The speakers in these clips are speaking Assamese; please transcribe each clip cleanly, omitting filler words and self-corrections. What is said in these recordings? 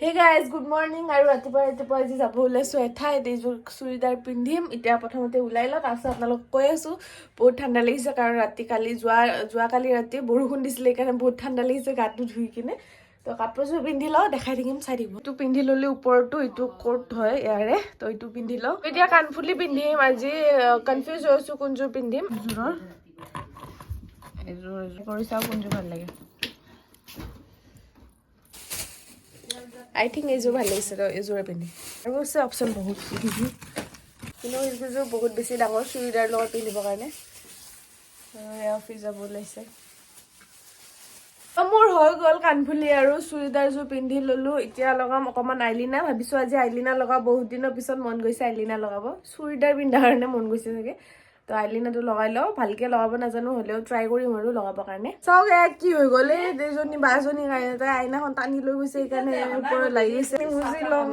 Hey guys, good morning. I ৰাতিপুৱা আজি যাব ওলাইছো এঠাইত এইযোৰ চুৰিদাৰ পিন্ধিম এতিয়া প্ৰথমতে ওলাই ল তাৰপিছত আপোনালোক কৈ আছো বহুত ঠাণ্ডা লাগিছে কাৰণ যোৱাকালি ৰাতি বৰষুণ দিছিলে কাৰণে বহুত ঠাণ্ডা লাগিছে গাটো ধুই কিনে তো কাপোৰযোৰ পিন্ধি লওঁ দেখাই থাকিম চাই থাকিব এইটো পিন্ধি ল'লে ওপৰতো এইটো কোট হয় ইয়াৰে তো এইটো পিন্ধি লওঁ এতিয়া কাণফুলি পিন্ধিম আজি কনফিউজ হৈছো কোনযোৰ পিন্ধিম এইযোৰ কৰি চাওঁ কোনযোৰ ভাল লাগে I think এইযোৰ ভাল লাগিছে তো এইযোৰে পিন্ধি আৰু আছে অপচন বহুত কিন্তু এইযোৰ বহুত বেছি ডাঙৰ চুৰিদাৰ লগত পিন্ধিবৰ কাৰণে অফিচ যাব ওলাইছে মোৰ হৈ গ'ল কাণফুলি আৰু চুৰিদাৰযোৰ পিন্ধি ল'লো এতিয়া লগাম অকণমান আইলিনা ভাবিছোঁ আজি আইলিনা লগাব বহুত দিনৰ পিছত মন গৈছে আইলিনা লগাব চুৰিদাৰ পিন্ধাৰ কাৰণে মন গৈছে চাগে তো আইলিনাটো লগাই লওঁ ভালকে লগাব নাজানো হ'লেও ট্ৰাই কৰিম আৰু লগাবৰ কাৰণে চাওক এয়া কি হৈ গ'ল এই দুজনী বাজনী তাই আইনাখন টানি লৈ গৈছে সেইকাৰণে ওপৰত লাগি গৈছে মুজি ল'ম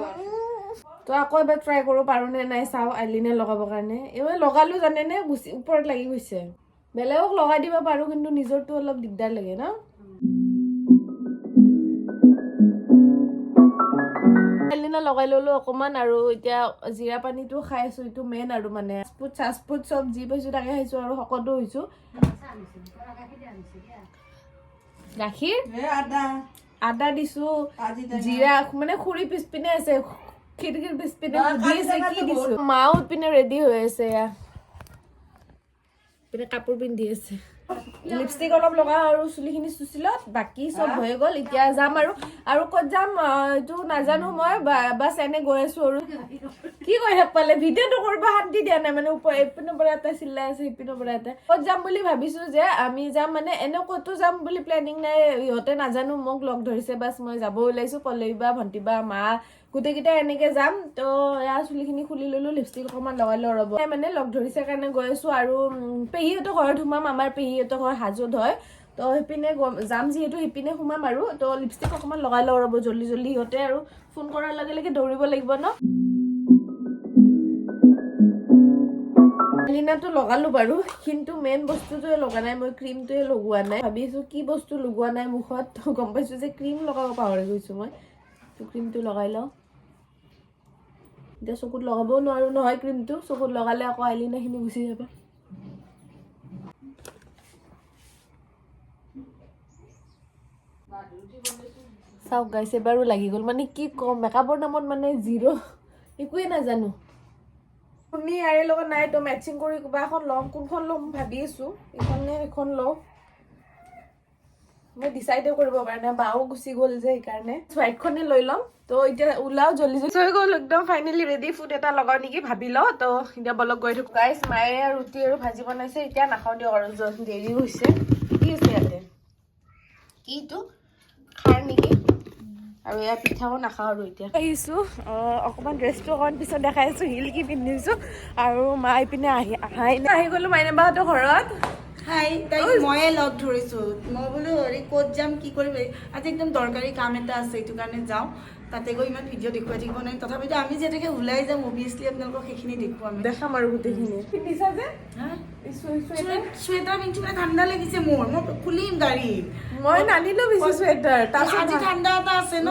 তো আকৌ এবাৰ ট্ৰাই কৰোঁ পাৰোঁ নে নাই চাওঁ আইলিনা লগাবৰ কাৰণে এইবাৰ লগালোঁ জানেনে ওপৰত লাগি গৈছে বেলেগক লগাই দিব পাৰোঁ কিন্তু নিজৰটো অলপ দিগদাৰ লাগে ন আইলিনা লগাই ল'লো অকণমান আৰু এতিয়া জিৰা পানীটো খাই আছোঁ এইটো মেইন আৰু মানে ফাষ্টফুড চব যি পাইছোঁ তাকে খাইছোঁ আৰু শকতো হৈছোঁ গাখীৰ আদা দিছোঁ জিৰা মানে খুৰী পিছপিনে আছে খিৰিকীৰ পিছপিনে কি দিছোঁ মাও পিনে ৰেডি হৈ আছে এয়া পিনে কাপোৰ পিন্ধি আছে লিপষ্টিক অলপ লগাওঁ আৰু চুলিখিনি চুচিলত বাকী চব হৈ গ'ল এতিয়া যাম আৰু ক'ত যাম এইটো নাজানো মই বাছ এনে গৈ আছো আৰু কি কৈ পালে ভিডিঅ'টো কৰিব শান্তি দিয়া নাই মানে এইপিনৰ পৰা এটা চিল্লাই আছে সিপিনৰ পৰা এটা ক'ত যাম বুলি ভাবিছো যে আমি যাম মানে এনে ক'তো যাম বুলি প্লেনিং নাই ইহঁতে নাজানো মোক লগ ধৰিছে বাছ মই যাব ওলাইছো পল্লৱী ভণ্টি বা মা গোটেইকেইটা এনেকে যাম তো এয়া চুলিখিনি খুলি ল'লো লিপষ্টিক অকণমান লগাই লওঁ ৰ'ব মানে লগ ধৰিছে কাৰণে গৈ আছো আৰু পেহীহঁতৰ ঘৰত সোমাম আমাৰ পেহীহঁতৰ ঘৰ হাজোত হয় তো সেইপিনে যাম যিহেতু সেইপিনে সোমাম আৰু তো লিপষ্টিক অকণমান লগাই লওঁ ৰ'ব জল্দি সিহঁতে আৰু ফোন কৰাৰ লগে লগে দৌৰিব লাগিব ন আইলিনাটো লগালো বাৰু কিন্তু মেইন বস্তুটোৱে লগা নাই মই ক্ৰীমটোৱে লগোৱা নাই ভাবিছো কি বস্তু লগোৱা নাই মুখত গম পাইছো যে ক্ৰীম লগাব পাহৰি গৈছো মই তো ক্ৰীমটো লগাই লওঁ এতিয়া চকুত লগাবও নোৱাৰো নহয় ক্ৰীমটো চকুত লগালে আকৌ আইলিনাখিনি গুচি যাব চাওক গাইছ এবাৰো লাগি গ'ল মানে কি ক'ম মেকআপৰ নামত মানে জিৰ' একোৱে নাজানো শুনি ইয়াৰে লগত নাই তো মেচিং কৰি কিবা এখন ল'ম কোনখন ল'ম ভাবি আছো এখন লওঁ মই ডিচাইডে কৰিব পৰা নাই বাও গুচি গ'ল যে সেইকাৰণে হোৱাইটখনে লৈ ল'ম তো এতিয়া ওলাও জল্দি হৈ গ'ল একদম ফাইনেলি ৰেডি ফুড এটা লগাও নেকি ভাবি লওঁ তো এতিয়া বলক গৈ থাকোঁ গাইছ মায়ে ৰুটি আৰু ভাজি বনাইছে এতিয়া নাখাওঁ দিয়ক আৰু দেৰি হৈছে কি আছে ইয়াতে কিটো খাৰ নেকি আৰু এয়া পিঠাও নাখাওঁ আৰু এতিয়া আহিছোঁ অকণমান ড্ৰেছটো অকণমান পিছত দেখাই আছোঁ হিল কি পিন্ধিছোঁ আৰু মা পিনে আহি গ'লো মাইনাবাহঁতৰ ঘৰত হাই তাইক ময়ে লগ ধৰিছো মই বোলো হেৰি ক'ত যাম কি কৰিম আজি একদম দৰকাৰী কাম এটা আছে এইটো কাৰণে যাওঁ তাতে গৈ ইমান ভিডিঅ' দেখুৱাই থাকিব নাই তথাপিতো আমি যেনেকৈ ওলাই যাম অভিয়াছলি আপোনালোকক সেইখিনি দেখুৱাম দেখাম আৰু গোটেইখিনি পিন্ধিছা যে চুৱেটাৰ পিন্ধি পেলাই ঠাণ্ডা লাগিছে মই খুলিম গাড়ী মই নানিলো বেছি চুৱেটাৰ আজি ঠাণ্ডা এটা আছে ন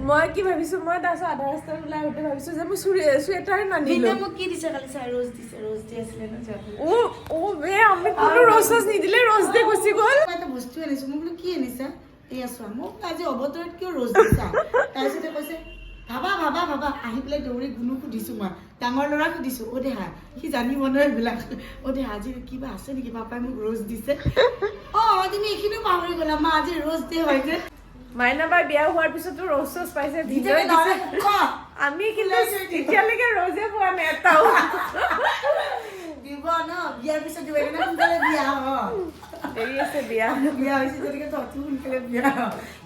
মই কি ভাবিছো মই তাৰপিছত আধা ৰাস্তাত ওলাই আহোঁতে ভাবিছো যে মই চুৱেটাৰ নানিলো মোক কি দিছে কালি চাই ৰ'জ দিছে ৰ'জ দি আছিলে ন আমি কোনো ৰ'জ নিদিলে ৰ'জ দি গুচি গ'ল এটা বস্তু আনিছো মই বোলো কি আনিছা এয়া চোৱা মোক আজি অৱতৰত কিয় ৰ'জ দিছা তাৰপিছতে কৈছে ভাবা আহি পেলাই দৌৰি গুণো সুধিছো মই ডাঙৰ ল'ৰাক সুধিছো দেহা সি জানিব ন এইবিলাক দেহা আজি কিবা আছে নেকি পাপাই মোক ৰ'জ দিছে তুমি এইখিনিও পাহৰি গ'লা মা আজি ৰ'জ ডে হয় যে মাইনাবাই বিয়া হোৱাৰ পিছতো ৰ'জ চ'জ পাইছে আমি কিন্তু এতিয়ালৈকে ৰ'জে পোৱা নাই এটাও দিব ন বিয়াৰ পিছত দিব কাৰণে সোনকালে বিয়া দেৰি আছে বিয়া হৈছে যদিকে তহঁতো সোনকালে বিয়া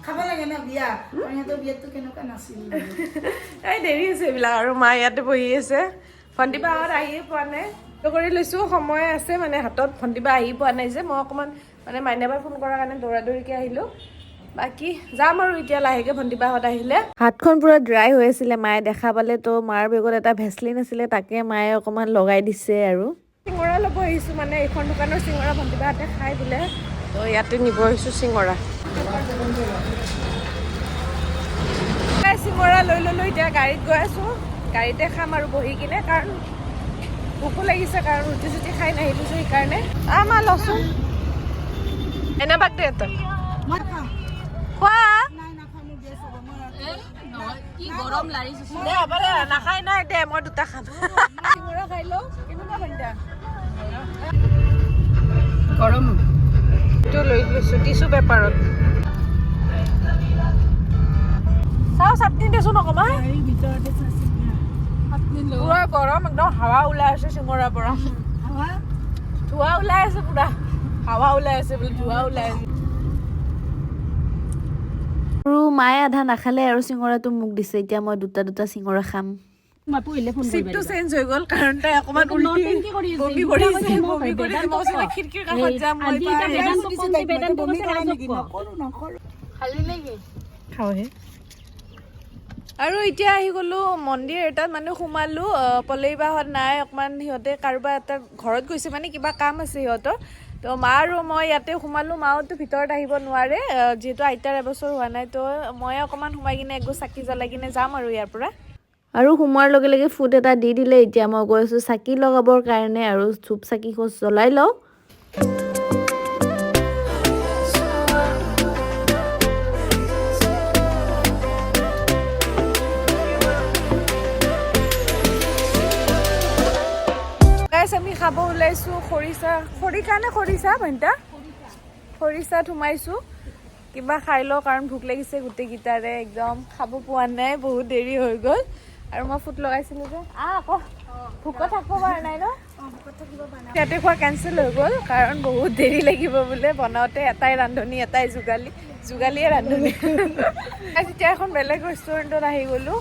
খাব লাগে ন বিয়া সিহঁতৰ বিয়াততো কেনেকুৱা নাছিল এই দেৰি আছে এইবিলাক আৰু মা ইয়াতে বহি আছে ভণ্টিবাহঁত আহিয়ে পোৱা নাই কৰি লৈছোঁ সময় আছে মানে হাতত ভণ্টিবা আহি পোৱা নাই যে মই অকণমান মানে মাইনাবাই ফোন কৰাৰ কাৰণে দৌৰাদৌৰিকৈ আহিলোঁ বাকী যাম আৰু এতিয়া লাহেকৈ ভণ্টিবাহঁত আহিলে হাতখন পুৰা ড্ৰাই হৈ আছিলে মায়ে দেখা পালে তো মাৰ বেগত এটা ভেচলিন আছিলে তাকে মায়ে অকণমান লগাই দিছে আৰু চিঙৰা ল'ব আহিছোঁ মানে এইখন দোকানৰ চিঙৰা ভণ্টিবাহঁতে খাই বোলে তো ইয়াতে নিব আহিছোঁ চিঙৰা লৈ ল'লো এতিয়া গাড়ীত গৈ আছোঁ গাড়ীতে খাম আৰু বহি কিনে কাৰণ ভোকো লাগিছে কাৰণ ৰুটি চুটি খাই নাহিলোঁ যে সেইকাৰণে মা লচোন এনে বাক দে তই খোৱা গৰম লাগিছে দে হ'ব দে নাখাই নাই দে মই দুটা খাম চিঙৰা খাই লওঁ কেনেকুৱা ভণ্টা গৰম এইটো লৈ লৈছোঁ টিচু পেপাৰত চাওঁ চাটনি দেচোন অকণমান পুৰা গৰম একদম হাৱা ওলাই আছে চিঙৰাৰ পৰা ধোঁৱা ওলাই আছে পুৰা হাৱা ওলাই আছে বোলে ধোঁৱা ওলাই আছে আৰু মায়ে আধা নাখালে আৰু চিঙৰাটো মোক দিছে এতিয়া মই দুটা চিঙৰা খাম চিটটো চেঞ্জ হৈ গ'ল কাৰণ তাই অকণমান বমি কৰিছে খিৰিকীৰ কাষত যাম খালি নেকি খাওঁহে আৰু এতিয়া আহি গ'লো মন্দিৰ এটাত মানে সোমালো পলৰি বাহঁত নাই অকণমান সিহঁতে কাৰোবাৰ এটা ঘৰত গৈছে মানে কিবা কাম আছে সিহঁতৰ তো মা আৰু মই ইয়াতে সোমালোঁ মাওতো ভিতৰত আহিব নোৱাৰে যিহেতু আইতাৰ এবছৰ হোৱা নাই তো মই অকণমান সোমাই কিনে একো চাকি জ্বলাই কিনে যাম আৰু ইয়াৰ পৰা আৰু সোমোৱাৰ লগে লগে ফুড এটা দি দিলে এতিয়া মই গৈ আছোঁ চাকি লগাবৰ কাৰণে আৰু ধূপ চাকি খোজ জ্বলাই লওঁ আমি খাব ওলাইছোঁ খৰিৰ কাৰণে খৰিচা ভণ্টা খৰিচাত সোমাইছোঁ কিবা খাই লওঁ কাৰণ ভোক লাগিছে গোটেইকেইটাৰে একদম খাব পোৱা নাই বহুত দেৰি হৈ গ'ল আৰু মই ফুট লগাইছিলোঁ যে আকৌ ভোকত থাকিব পৰা নাই ন ইয়াতে খোৱা কেঞ্চেল হৈ গ'ল কাৰণ বহুত দেৰি লাগিব বোলে বনাওঁতে এটাই ৰান্ধনি এটাই যোগালীয়ে ৰান্ধনি এতিয়া এখন বেলেগ ৰেষ্টুৰেণ্টত আহি গ'লোঁ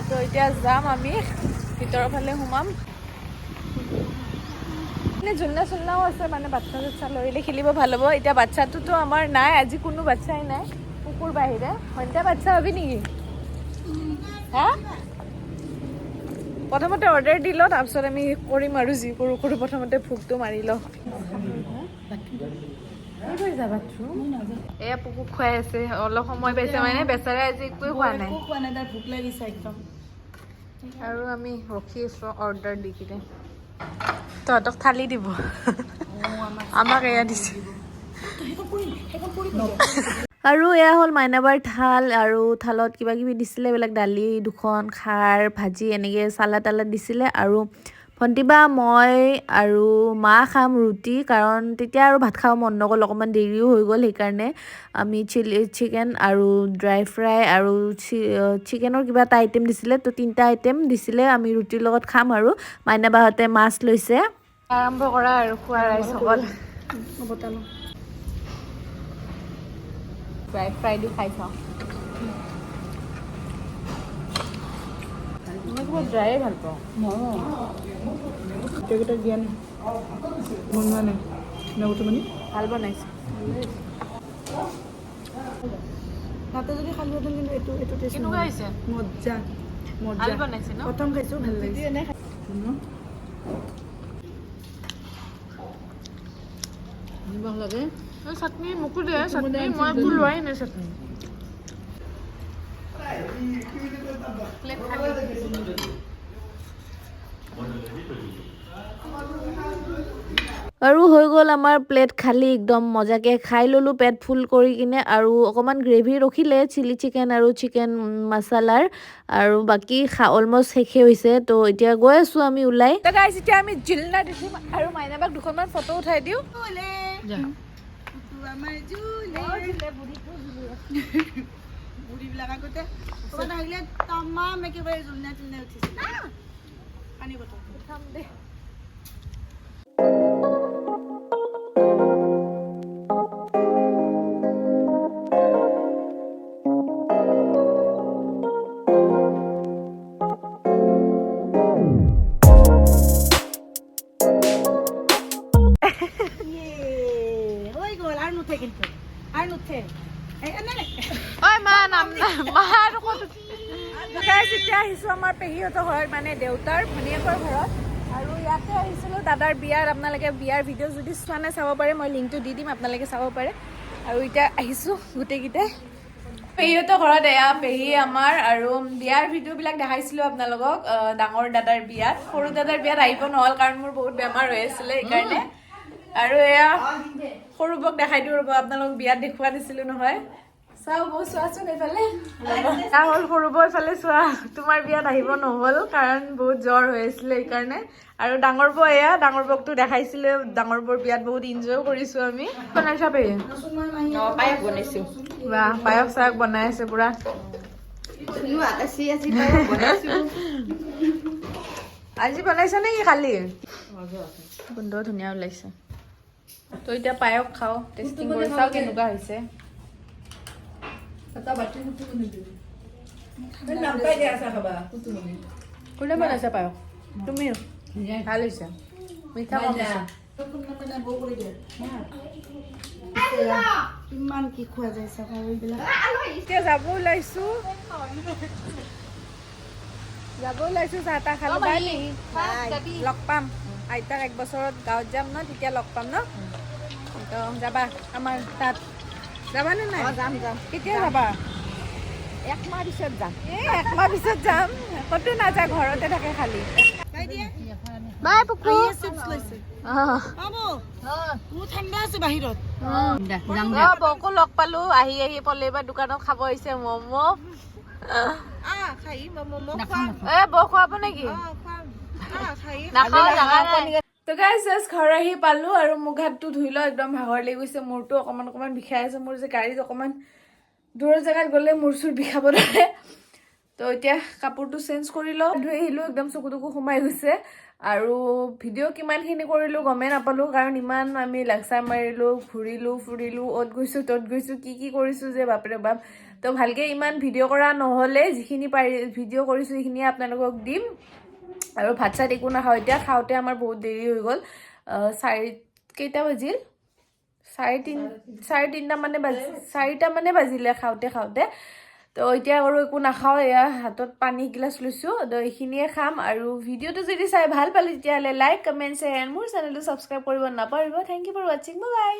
তো এতিয়া যাম আমি ভিতৰৰ ফালে সোমাম ঝুলনা চুলনাও আছে মানে বাচ্চা চাচ্চা লৰিলে খেলিব ভাল হ'ব এতিয়া বাচ্চাটোতো আমাৰ নাই আজি কোনো বাচ্চাই নাই কুকুৰ বাহিৰে সন্ধ্যা বাচ্চা হবি নেকি হা প্ৰথমতে অৰ্ডাৰ দি লওঁ তাৰপিছত আমি কৰিম আৰু যি কৰোঁ প্ৰথমতে ভোকটো মাৰি লওঁ এয়া পুকুক খুৱাই আছে অলপ সময় পাইছে মানে বেচাৰে আজি একোৱে খোৱা নাই তাৰ ভোক লাগিছে একদম আৰু আমি ৰখি আছোঁ অৰ্ডাৰ দি কিনে তহঁতক থালি দিব আমাক এয়া দিছে আৰু এয়া হ'ল মাইনাবাৰ থাল আৰু থালত কিবা কিবি দিছিলে এইবিলাক দালি দুখন খাৰ ভাজি এনেকৈ চালাড তালাড দিছিলে আৰু ভণ্টিবা মই আৰু মা খাম ৰুটি কাৰণ তেতিয়া আৰু ভাত খাব মন নগ'ল অকণমান দেৰিও হৈ গ'ল সেইকাৰণে আমি চিলি চিকেন আৰু ড্ৰাই ফ্ৰাই আৰু চিকেনৰ কিবা এটা আইটেম দিছিলে তো 3টা আইটেম দিছিলে আমি ৰুটিৰ লগত খাম আৰু মাইনাবাহঁতে মাছ লৈছে আৰম্ভ কৰা আৰু খোৱা ৰাইজসকল ড্ৰাই ফ্ৰাই দি খাই চাওঁ মই কিবা ড্ৰায়ে ভাল পাওঁ গোটেইকেইটা দিয়া নাই বনোৱা নাই মানে ভাল বনাইছে তাতে যদি খালোহেঁতেন কিন্তু এইটো টেষ্ট কেনেকুৱা হৈছে মজা ভাল বনাইছে ন প্ৰথম খাইছোঁ ভাল লাগিছে ভাল লাগে চাটনি মোকো দিয়ে চাটনি মই একো লোৱাই নাই চাটনি আৰু হৈ গ'ল আমাৰ প্লেট খালি একদম মজাকৈ খাই ল'লোঁ পেট ফুল কৰি কিনে আৰু অকণমান গ্ৰেভি ৰখিলে চিলি চিকেন আৰু চিকেন মছলাৰ আৰু বাকী অলমষ্ট শেষে হৈছে তো এতিয়া গৈ আছোঁ আমি ওলাই এতিয়া আমি জিলনা দেখিম আৰু মাইনাবাক দুখনমান ফটো উঠাই দিওঁ বুঢ়ীবিলাক আগতে আহিলে তামাম একেবাৰে জুলনা চুলনা উঠিছিল পানী বটল উঠাম দে এতিয়া আহিছোঁ আমাৰ পেহীহঁতৰ ঘৰত মানে দেউতাৰ ভনীয়েকৰ ঘৰত আৰু ইয়াতে আহিছিলোঁ দাদাৰ বিয়াৰ আপোনালোকে বিয়াৰ ভিডিঅ' যদি চোৱা নাই চাব পাৰে মই লিংকটো দি দিম আপোনালোকে চাব পাৰে আৰু এতিয়া আহিছোঁ গোটেইকেইটাই পেহীহঁতৰ ঘৰত এয়া পেহী আমাৰ আৰু বিয়াৰ ভিডিঅ'বিলাক দেখাইছিলোঁ আপোনালোকক ডাঙৰ দাদাৰ বিয়াত সৰু দাদাৰ বিয়াত আহিব নহ'ল কাৰণ মোৰ বহুত বেমাৰ হৈ আছিলে সেইকাৰণে আৰু এয়া সৰু বক দেখাই দিওঁ ৰ'ব আপোনালোকক বিয়াত দেখুওৱা দিছিলোঁ নহয় চাওঁ বৌ চোৱাচোন এইফালে হ'ল সৰু বৌ এইফালে চোৱা তোমাৰ বিয়াত আহিব নহ'ল কাৰণ বহুত জ্বৰ হৈ আছিলে সেইকাৰণে আৰু ডাঙৰ বৌ এয়া ডাঙৰ বৌকটো দেখাইছিলে ডাঙৰ বৌৰ বিয়াত বহুত এনজয় কৰিছোঁ আমি বনাইছা পেহী পায়স বনাইছোঁ বাহ পায়স চায়স বনাই আছে পুৰা আজি বনাইছা নেকি খালি গোন্ধ ধুনীয়া ওলাইছে তো এতিয়া পায়স খাওঁ টেষ্টিং কৰি চাওঁ কেনেকুৱা হৈছে কোনে বনাইছা পায়স তুমি ভাল হৈছে মিঠা কম হৈছে কিমান কি খোৱা যায় চাবা এইবিলাক এতিয়া যাব ওলাইছো চাহ তাহ খালো লগ পাম আইতাক 1 বছৰত গাঁৱত যাম ন তেতিয়া লগ পাম ন তো যাবা আমাৰ তাত যাবা নে নাই যাম কেতিয়া যাবা 1 মাহ পিছত যাম 1 মাহ পিছত যাম ক'তো নাযায় ঘৰতে থাকে খালি বাই পুকু বৌকো লগ পালো আহি পলেবাৰ দোকানত খাব আহিছে ম'ম' বৌ খুৱাব নেকি তো গাইজ জাষ্ট ঘৰ আহি পালো আৰু মুখ হাতটো ধুই লওঁ একদম ভাগৰ লাগি গৈছে মূৰটো অকমান বিষাই আছে মোৰ যে গাড়ীত অকমান দূৰৰ জেগাত গ'লে মূৰ চুৰ বিষাব ধৰে তো এতিয়া কাপোৰটো চেঞ্জ কৰি লওঁ ধুই আহিলোঁ একদম চকু সোমাই গৈছে আৰু ভিডিঅ' কিমানখিনি কৰিলোঁ গমেই নাপালোঁ কাৰণ ইমান আমি লেকচাৰ মাৰিলোঁ ঘূৰিলোঁ ফুৰিলোঁ অ'ত গৈছোঁ ত'ত গৈছোঁ কি কৰিছোঁ যে বাপৰে বাপ তো ভালকৈ ইমান ভিডিঅ' কৰা নহ'লে যিখিনি ভিডিঅ' কৰিছোঁ সেইখিনিয়ে আপোনালোকক দিম আৰু ভাত চাত একো নাখাওঁ এতিয়া খাওঁতে আমাৰ বহুত দেৰি হৈ গ'ল কেইটা বাজিল 4:30 মানে বাজিলে খাওঁতে তো এতিয়া আৰু একো নাখাওঁ এয়া হাতত পানী গিলাচ লৈছোঁ তো এইখিনিয়ে খাম আৰু ভিডিঅ'টো যদি চাই ভাল পালে তেতিয়াহ'লে লাইক কমেণ্ট শ্বেয়াৰ মোৰ চেনেলটো ছাবস্ক্ৰাইব কৰিব নাপাহৰিব থেংক ইউ ফৰ ৱাচিং বাই